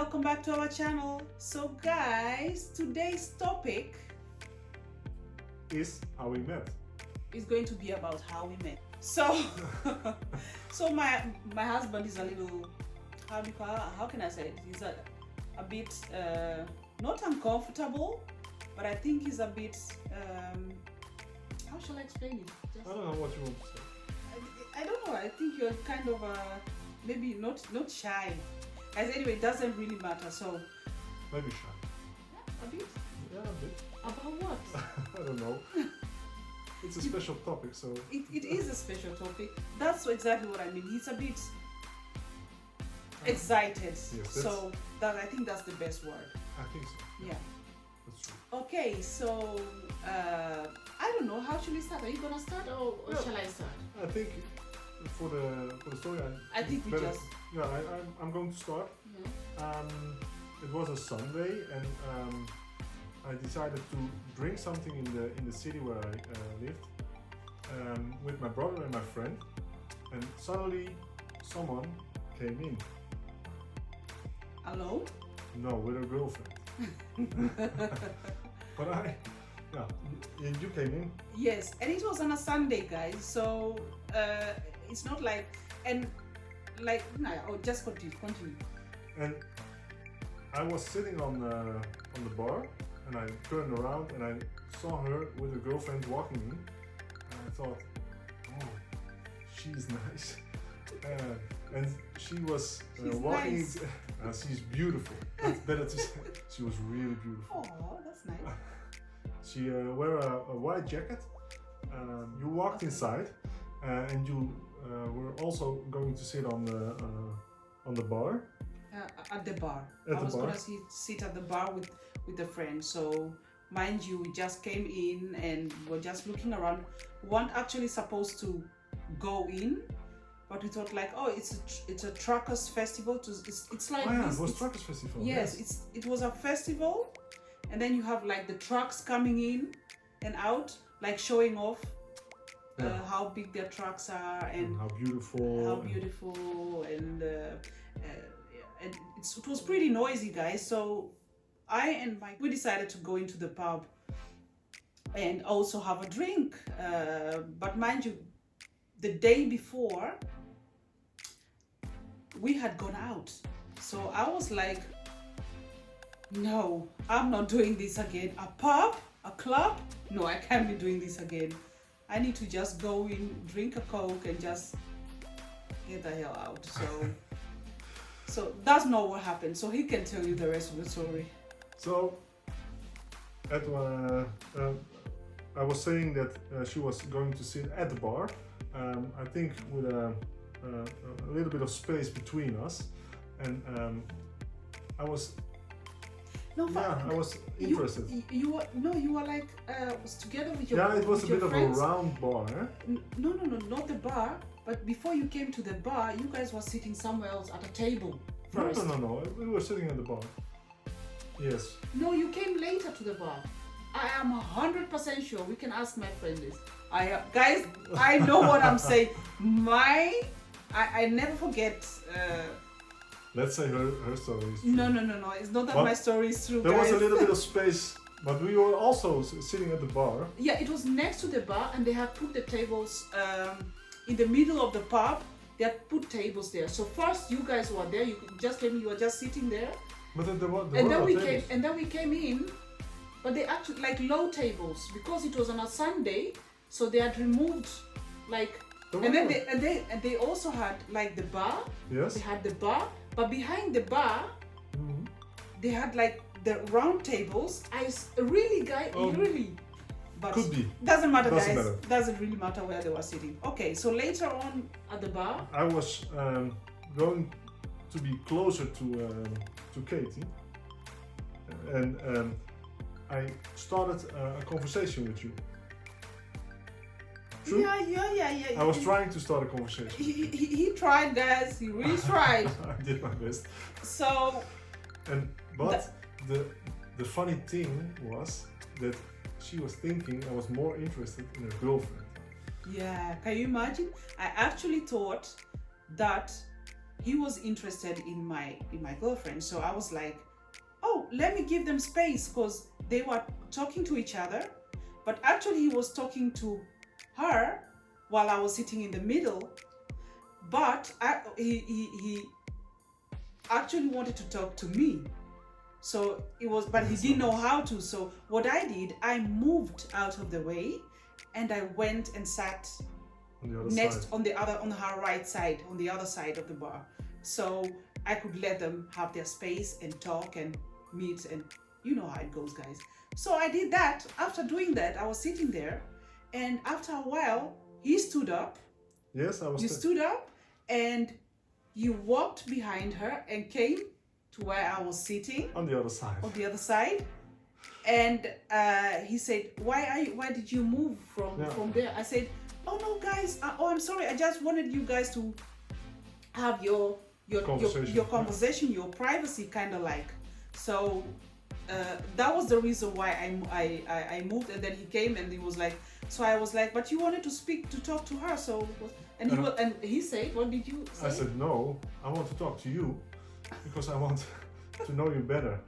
welcome back to our channel. So guys, today's topic is how we met. is going to be about how we met. So so my husband is a little, how can I say it? He's a bit not uncomfortable, but I think he's a bit how shall I explain it? I don't know what you want to say. I don't know. I think you're kind of maybe not shy. As anyway, it doesn't really matter. So Maybe shy. a bit. Yeah, a bit. About what? I don't know. It's a special topic, so It is a special topic. That's exactly what I mean. He's a bit excited. Yes, so I think that's the best word. I think so. Yeah. That's true. Okay, so I don't know. How should we start? Are you gonna start or Yeah. shall I start? I think for the story, I think we better- just. I'm going to start. Yeah. It was a Sunday, and I decided to drink something in the city where I lived with my brother and my friend, and suddenly someone came in. Alone? No, with a girlfriend. But you came in. Yes, and it was on a Sunday, guys. So it's not like no. Oh, just continue. And I was sitting on the bar, and I turned around and I saw her with her girlfriend walking in, and I thought, oh, she's nice. And she was She's walking. nice. She's beautiful. That's better to say. She was really beautiful. Oh, that's nice. She wear a white jacket. You walked inside, and you were also going to sit on the bar. At the bar. At I the was bar. gonna sit at the bar with a friend. So mind you, we just came in and we're just looking around. We weren't actually supposed to go in, but we thought like, oh, it's a truckers festival. It's like Oh yeah, this. it was Truckers Festival. Yes, it was a festival, and then you have like the trucks coming in and out, like showing off Yeah. how big their trucks are and And how beautiful. how beautiful and it was pretty noisy, guys. So I and Mike, we decided to go into the pub and also have a drink, but mind you, the day before we had gone out, so I was like, no, I'm not doing this again. A pub, a club, no, I can't be doing this again. I need to just go in, drink a Coke and just get the hell out. So that's not what happened. So he can tell you the rest of the story. So, I was saying that she was going to sit at the bar. I think with a little bit of space between us, and I was interested. You were like was together with your. Yeah, it was a with your bit friends. of a round bar. Eh? No, not the bar. But before you came to the bar, you guys were sitting somewhere else at a table first. No. We were sitting at the bar. Yes. No, you came later to the bar. I am 100% sure. We can ask my friend this. Guys, I know what I'm saying. I never forget. Let's say her story is true. No. It's not that What? my story is true, There guys. was a little bit of space, but we were also sitting at the bar. Yeah, it was next to the bar, and they had put the tables in the middle of the pub. They had put tables there. So first, you guys were there. You just came. You were just sitting there. But there were And then no we tables. came, and then we came in, but they actually like low tables because it was on a Sunday, so they had removed like, There and were then no- they also had like the bar. Yes. They had the bar, but behind the bar, Mhm. they had like the round tables. Oh. Really, but Could be. doesn't matter, Doesn't guys. matter. Doesn't really matter where they were sitting. Okay, so later on at the bar, I was going to be closer to Katie, and I started a conversation with you. True? yeah. I was trying to start a conversation. He tried, guys. He really tried. I did my best. So. But the funny thing was that she was thinking I was more interested in her girlfriend. Yeah, can you imagine? I actually thought that he was interested in my girlfriend. So I was like, oh, let me give them space, because they were talking to each other, but actually he was talking to her while I was sitting in the middle. But he actually wanted to talk to me. So it was, but he didn't know how to. So what I did, I moved out of the way, and I went and sat On the other next side. on her right side, on the other side of the bar, so I could let them have their space and talk and meet, and you know how it goes, guys. So I did that. After doing that, I was sitting there, and after a while, he stood up. Yes, I was. You stood up, and you walked behind her and came to where I was sitting On the other side. on the other side. And he said, why did you move from there? I said, oh no, guys, I'm sorry, I just wanted you guys to have your conversation, your privacy, kind of like. So that was the reason why I moved. And then he came and he was like, so I was like, but you wanted to talk to her, so and he said, what did you say? I said, no, I want to talk to you because I want to know you better.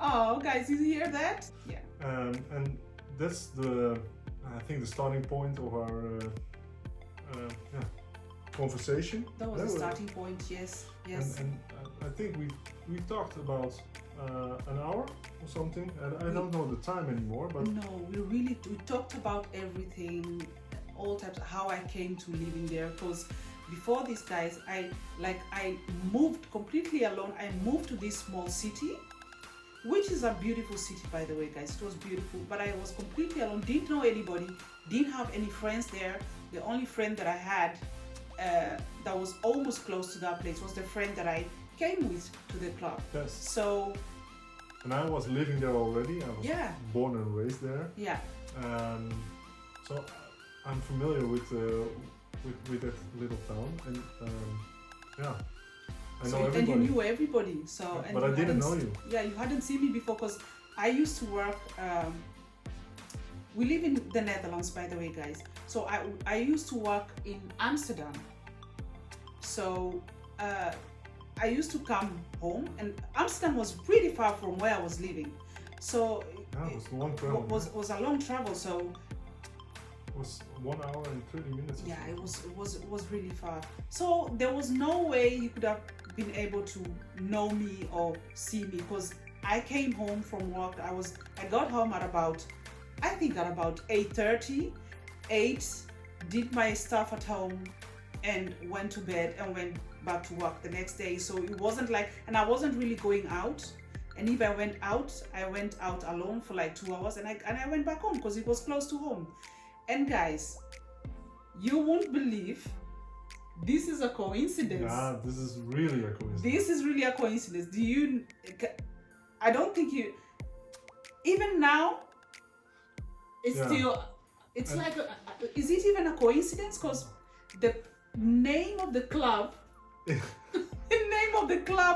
Oh, guys, you hear that? Yeah. And that's I think the starting point of our conversation. That was the starting point. Yes. And I think we talked about an hour or something, and I don't know the time anymore. But no, we talked about everything, all types of how I came to living there. Because before this, guys, I moved completely alone. I moved to this small city, which is a beautiful city, by the way, guys. It was beautiful, but I was completely alone. Didn't know anybody. Didn't have any friends there. The only friend that I had that was almost close to that place was the friend that I came with to the club. yes. So. And I was living there already. I was born and raised there. Yeah. So I'm familiar with that little town, and I know everybody. And you knew everybody. So. And but I didn't know you. Yeah, you hadn't seen me before, because I used to work. We live in the Netherlands, by the way, guys. So I used to work in Amsterdam. So I used to come home, and Amsterdam was pretty far from where I was living. So it was a long travel. Was a long travel. So it was 1 hour and 30 minutes. Yeah, it was really far. So there was no way you could have been able to know me or see me, because I came home from work. I got home at about 8:30, 8, did my stuff at home and went to bed and went back to work the next day. So it wasn't like, and I wasn't really going out. And if I went out alone for like 2 hours, and I went back home because it was close to home. And guys, you won't believe, this is a coincidence. Yeah, this is really a coincidence. This is really a coincidence. I don't think even now, it's like, is it even a coincidence? Because the name of the club,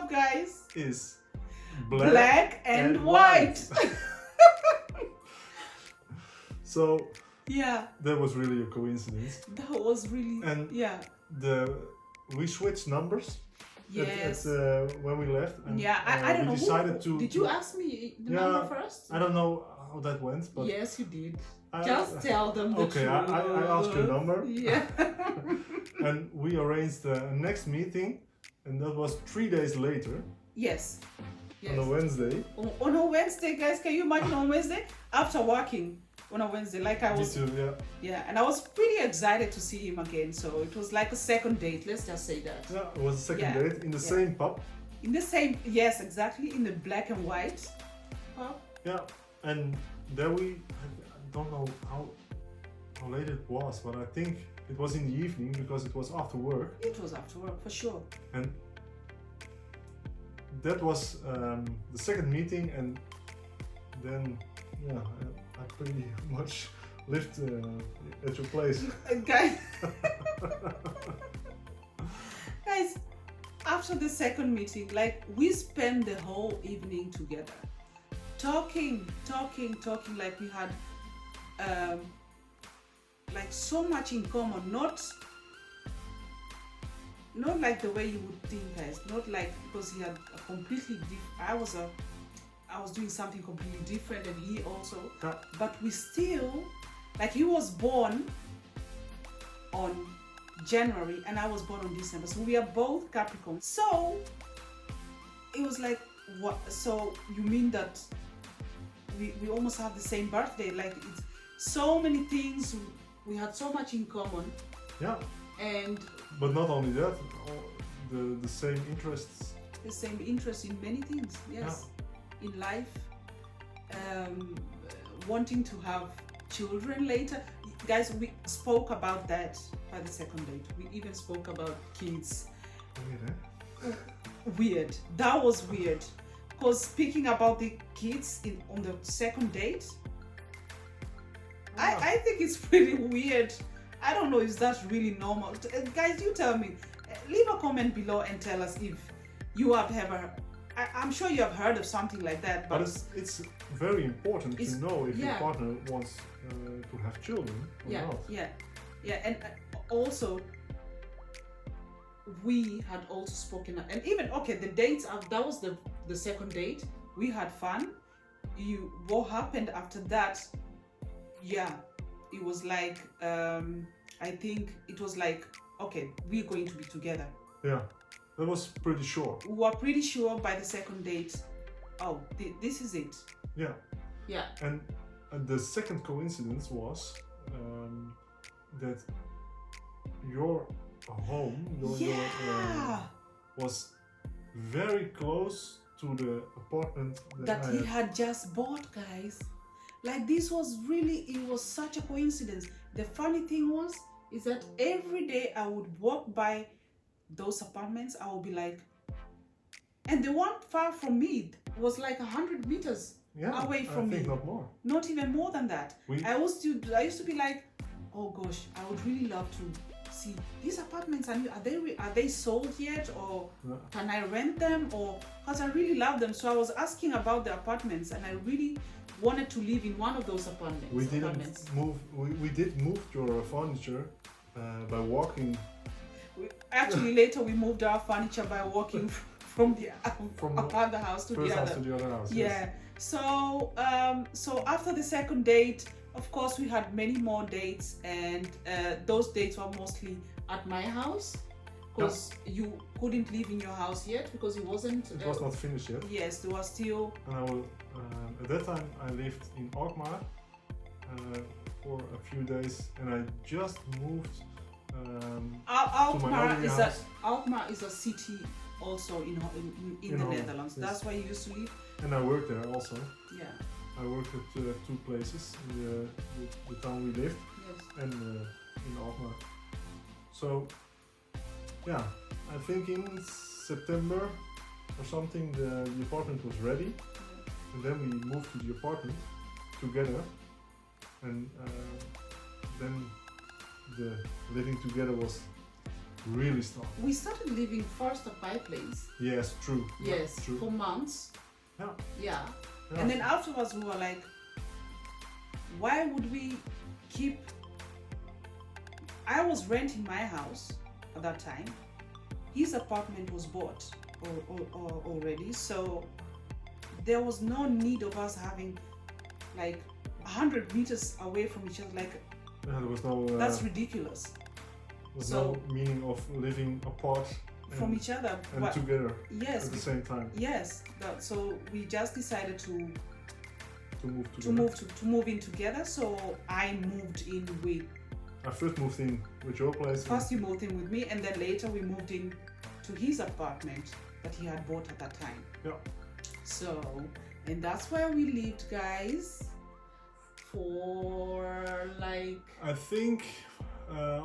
guys, is Black and White. So yeah, that was really a coincidence. That was really, and yeah. We switched numbers. Yes. When we left. And, I don't know. Decided did you ask me the number first? I don't know how that went, but yes, you did. Just tell them the truth. Okay, I asked your number. Yeah. And we arranged the next meeting, and that was 3 days later. Yes. On a Wednesday. On a Wednesday, guys, can you imagine on Wednesday? After working on a Wednesday, like I was. Me too, yeah. Yeah, and I was pretty excited to see him again. So it was like a second date. Let's just say that. Yeah, it was a second date in the same pub. In the same, yes, exactly, in the Black and White pub. Yeah, and there I don't know how late it was, but I think it was in the evening because it was after work. It was after work, for sure. And that was the second meeting, and then I pretty much lived at your place. Guys, after the second meeting, like, we spent the whole evening together, talking, like we had like so much in common. not like the way you would think, guys. Not like because he had a completely different. I was doing something completely different, and he also. Yeah. But we still, like, he was born on January, and I was born on December, so we are both Capricorn. So it was like, what? So you mean that we almost have the same birthday? Like, it's so many things. We had so much in common. Yeah. And but not only that, the same interests. The same interest in many things. Yes. Yeah. In life, wanting to have children later. Guys, we spoke about that by the second date. We even spoke about kids. Weird, eh? Weird. That was weird. Because speaking about the kids on the second date, Yeah. I think it's pretty weird. I don't know if that's really normal. Guys, you tell me. Leave a comment below and tell us if you have ever. I'm sure you have heard of something like that. But it's very important to know if yeah. your partner wants to have children or yeah, not. Yeah, and also we had also spoken, and even the dates. That was the second date. We had fun. What happened after that? Yeah, it was like I think it was like, okay, we're going to be together. Yeah, that was pretty short. We were pretty sure by the second date. Oh, this is it. Yeah. Yeah. And the second coincidence was that your home, was very close to the apartment that he had just bought, guys. Like, this was really, it was such a coincidence. The funny thing is that every day I would walk by those apartments, I would be like, and the one far from me was like 100 meters away from me. I think not more. Not even more than that. I used to be like, oh gosh, I would really love to see these apartments. Are they sold yet, or can I rent them? Or because I really love them, so I was asking about the apartments, and I really wanted to live in one of those apartments. We didn't move. We did move your furniture by walking. Later we moved our furniture by walking from the other house to the other house. Yeah. Yes. So after the second date, of course, we had many more dates, and those dates were mostly at my house, because you couldn't live in your house yet because it wasn't. It was not finished yet. Yes, there was still. And at that time I lived in Alkmaar for a few days, and I just moved. Alkmaar is a city also in the Holland, Netherlands. Yes. That's where you used to live. And I worked there also. Yeah. I worked at two places in the town we lived. Yes. And in Alkmaar. So yeah, I think in September or something the apartment was ready, and then we moved to the apartment together, and then the living together was really strong. We started living first at my place. Yes, true. Yes, true. for months. Yeah. Yeah. And then afterwards we were like, why would we keep... I was renting my house at that time. His apartment was bought already, so there was no need of us having like 100 meters away from each other. Like, there was no... that's ridiculous. There was no meaning of living apart from each other and together. Yes, at the same time. Yes, so we just decided to move in together. So I moved in with. I first moved in with your place. First you moved in with me, and then later we moved in to his apartment that he had bought at that time. Yeah. So, and that's where we lived, guys, for like... I think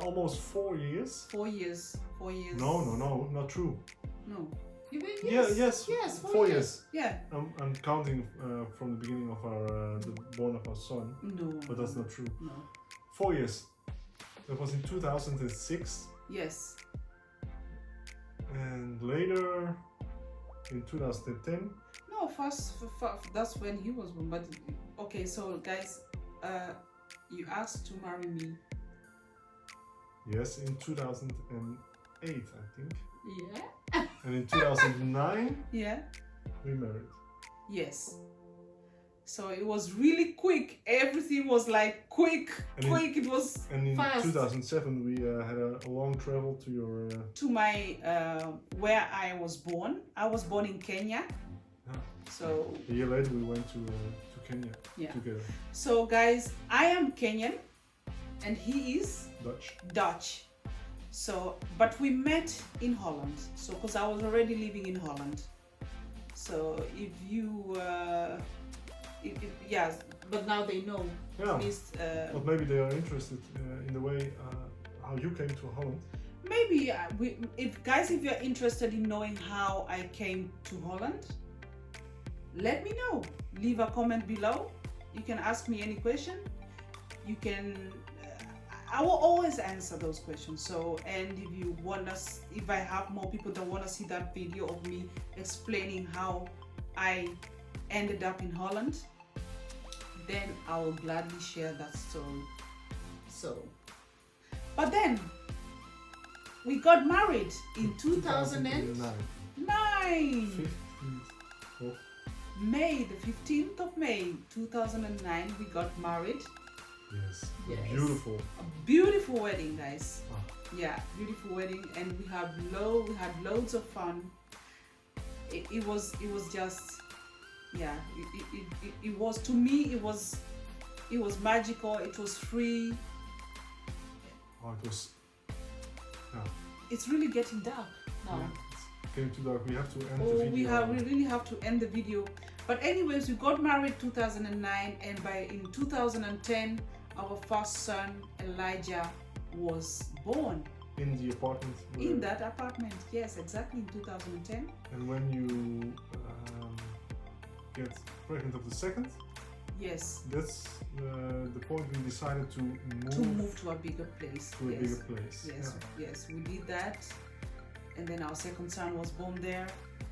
almost 4 years. 4 years. 4 years. No, not true. No. You mean yes? Yes, 4 years. Yeah. I'm counting from the beginning of the born of our son. No. But that's not true. No. 4 years. That was in 2006. Yes. And later, in 2010. No, first that's when he was born. But okay, so guys, you asked to marry me. Yes, in 2008. I think. Yeah. And in 2009, Yeah. we married. Yes. So it was really quick. Everything was like quick. It was And in fast. 2007, we had a long travel to your... To my, where I was born. I was born in Kenya. So a year later, we went to Kenya together. So guys, I am Kenyan and he is Dutch. So, but we met in Holland. So, because I was already living in Holland. So, if you, yes, but now they know. Yeah. At least, but maybe they are interested in the way how you came to Holland. Maybe if you're interested in knowing how I came to Holland, let me know. Leave a comment below. You can ask me any question. You can. I will always answer those questions. So, and if you want us, if I have more people that want to see that video of me explaining how I ended up in Holland, then I will gladly share that story. So, but then we got married in 2009. May, the 15th of May 2009, we got married. Yes. Beautiful. A beautiful wedding, guys. Yeah, beautiful wedding, and we had loads of fun. It was just, yeah. It was, to me, it was magical. It was free. Oh, it was. Yeah. It's really getting dark now. Yeah, it's getting too dark. We have to end the video. We really have to end the video. But anyways, we got married 2009, and in 2010, our first son Elijah was born. In the apartment. In that apartment, yes, exactly, in 2010. And when you get pregnant of the second, yes, that's the point we decided to move to a bigger place. To a bigger place. Yes, yes, we did that, and then our second son was born there.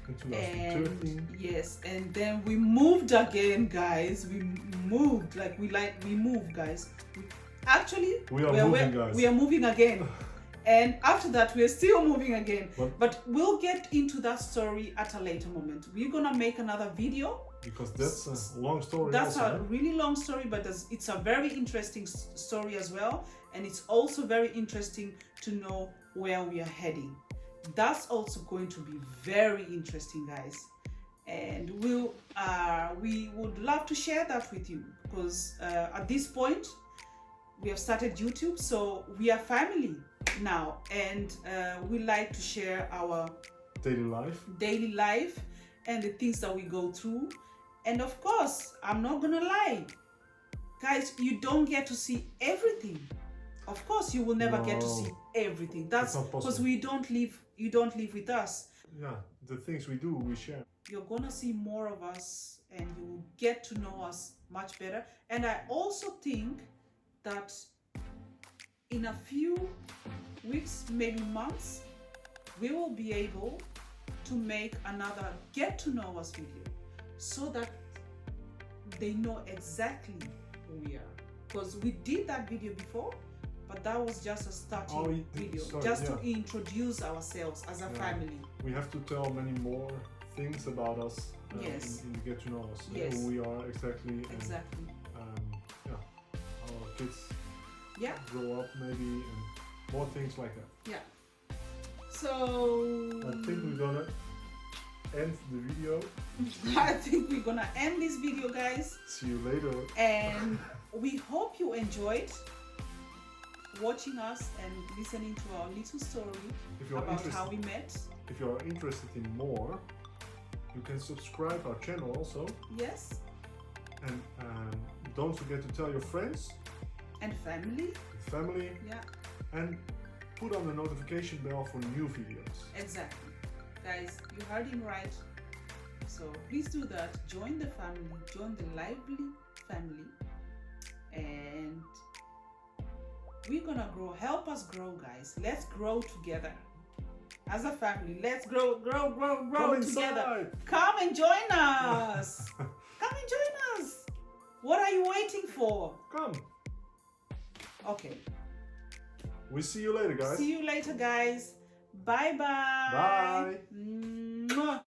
In 2013. And yes, and then we moved again, guys. We moved, we moved, guys. We are moving again. And after that, we are still moving again. But we'll get into that story at a later moment. We're gonna make another video. Because that's a long story. That's a really long story, but it's a very interesting story as well. And it's also very interesting to know where we are heading. That's also going to be very interesting, guys. And we would love to share that with you, because at this point, we have started YouTube, so we are family now, and we like to share our daily life and the things that we go through. And of course, I'm not gonna lie, guys, you don't get to see everything. Of course, you will never get to see everything. That's because you don't live with us. Yeah, the things we do, we share. You're gonna see more of us, and you will get to know us much better. And I also think that in a few weeks, maybe months, we will be able to make another get to know us video, so that they know exactly who we are. Because we did that video before, but that was just a starting video, to introduce ourselves as a family. We have to tell many more things about us in the get to know us. Who we are exactly. And, our kids grow up maybe, and more things like that. Yeah. So I think we're gonna end the video. I think we're gonna end this video, guys. See you later. And we hope you enjoyed watching us and listening to our little story about how we met. If you are interested in more, you can subscribe our channel also. Yes. And don't forget to tell your friends and family. Yeah. And put on the notification bell for new videos. Exactly. Guys, you heard him right. So please do that. Join the family. Join the lively family. And we're gonna grow. Help us grow, guys. Let's grow together. As a family, let's grow together. Come and join us. Come and join us. What are you waiting for? Come. Okay. We'll see you later, guys. See you later, guys. Bye bye. Bye. Mwah.